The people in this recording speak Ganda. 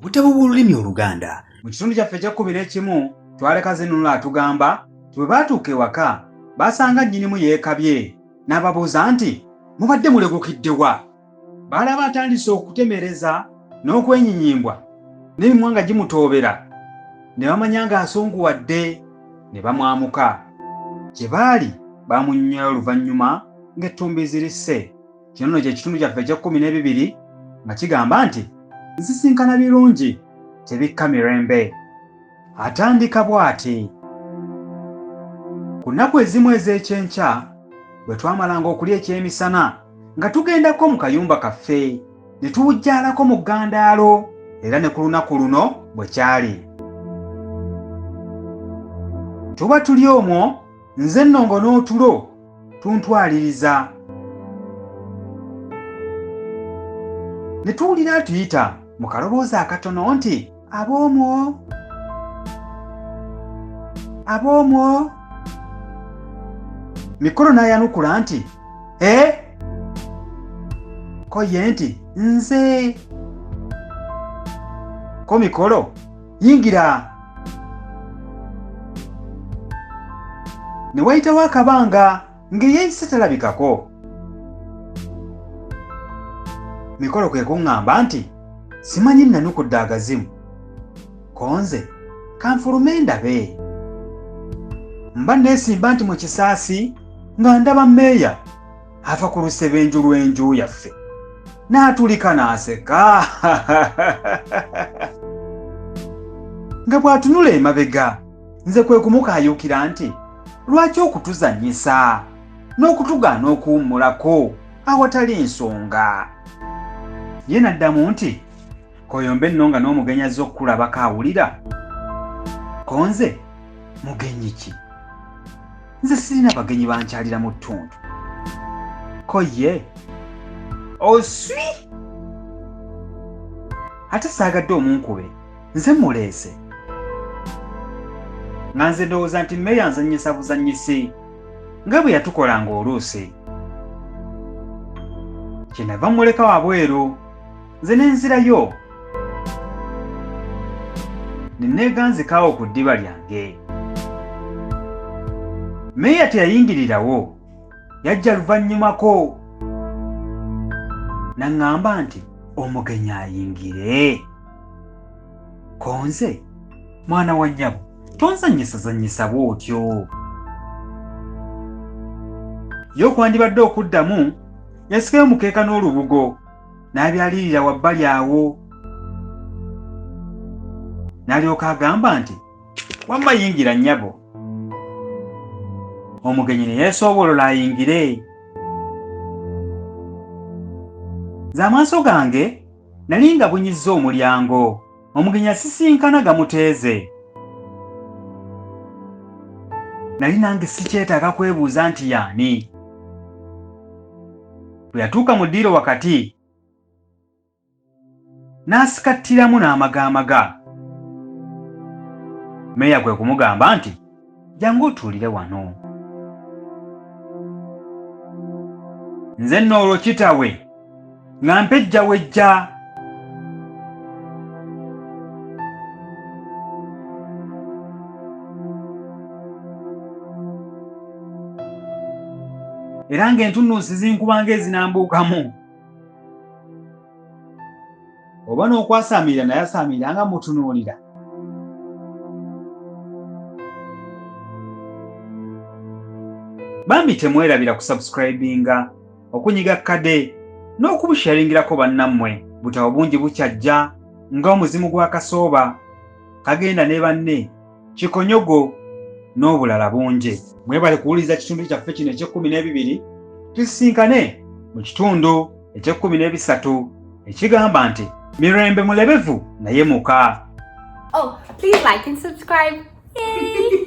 Obutabo bw'olulimi Oluganda. Mu kitundu kyaffe ekye11 twaleka Zinunula atugamba bwe baatuuka ewaka baasanga nnyinimu yeekabye n'ababuuza nti mubadde mulegukidde wa? Baalaba atandise okutemereza n'okwenyinyimbwa n'emimwa nga gimutoobera ne bamanya ng'asunguwadde ne bamwamuka. Gye baali baamunnyonnyola oluvannyuma ng'ettumbiizi lisse. Kino nno kye kitundu kyaffe ekye12 nga kigamba nti nsisinkana birungi tebikka mirembe. Atandika bw'ati: ku nnaku ezimu ez'ekyenkya bwe twamalanga okulya ekyemisana nga tugendako mu kayumba kaffe ne tuwujjaalako mu ggandaalo, era ne ku lunaku luno bwe kyali. Tuba tuli omwo, nze Nnongo n'otulo tuntwaliriza. Ne tuwulira atuyita mu kaloboozi akatono nti aboomwo, aboomwo. Mikolo n'ayanukula nti ko ye nti nze. Ko Mikolo, yingira. Ne wayitawo akabanga ng'eyeeyise talabikako. Mikolo kwe kuŋŋamba nti simanyi nanukudde agazimu, ko nze kanfulume ndabe. Mba neesimba nti mu kisaasi nga ndaba mmeeya ava ku lusebenju lw'enju yaffe n'atulika n'aseka nga bw'atunula emabega. Nze kwe kumukaayuukira nti lwaki okutuzannyisa n'okutugaana okuwummulako awatali nsonga? Ye n'addamu nti koyombe nno nga n'omugenyi azze okukulabako awulira. Ko nze mugenyi ki? Nze sirina bagenyi bankyalira mu ttuntu. Ko ye oswi, ate saagadde omunkube, nze muleese nga nze ndowooza nti mmeeya nzannyisa buzannyisi nga bwe yatukolanga oluusi. Kyenava mmuleka wabweru, nze ne nzirayo ne neeganzikaawo ku ddiba lyange. Mmeeya teyayingirirawo, yajja luvannyumako n'aŋŋamba nti omugenyi ayingire. Ko nze mwana wa nnyabo, tonzannyisazannyisa bw'otyo. Ye okwandibadde okuddamu yasikayo mukeeka n'olubugo n'abyalirira wabbali awo. N'alyoka agamba nti wamma yingira nnyabo. Omugenyi ne yeesoobolola ayingire. Nze amaaso gange nali nga bunyizza omulyango, omugenyi asisinkana gamuteeze. Nali nange sikyetaaga kwebuuza nti y'ani. Bwe yatuuka mu ddiiro wakati n'asikattiramu n'amagaamaga. Mmeeya kwe kumugamba nti jangu otuulire wano. Nze nno olwo kitawe nga mpejja wejja. Era ng'entunnunsi zinkuba ng'ezinambuukamu. Oba n'okwasaamirira naye asaamirira nga mutunuulira. Bambi temwerabira kusubscribinga, okunyiga kkade n'okubusharingirako bannammwe. Butabo bungi bukyajja ng'omuzimu gwa Kasooba, Kagenda ne banne, Kikonyogo n'obulala bungi. Mwebale kuwuliriza kitundu kyaffe kino ekye12. Tusisinkane mu kitundu ekye13 ekigamba nti mirembe mulebevu naye muka. Oh, please like and subscribe. Yay!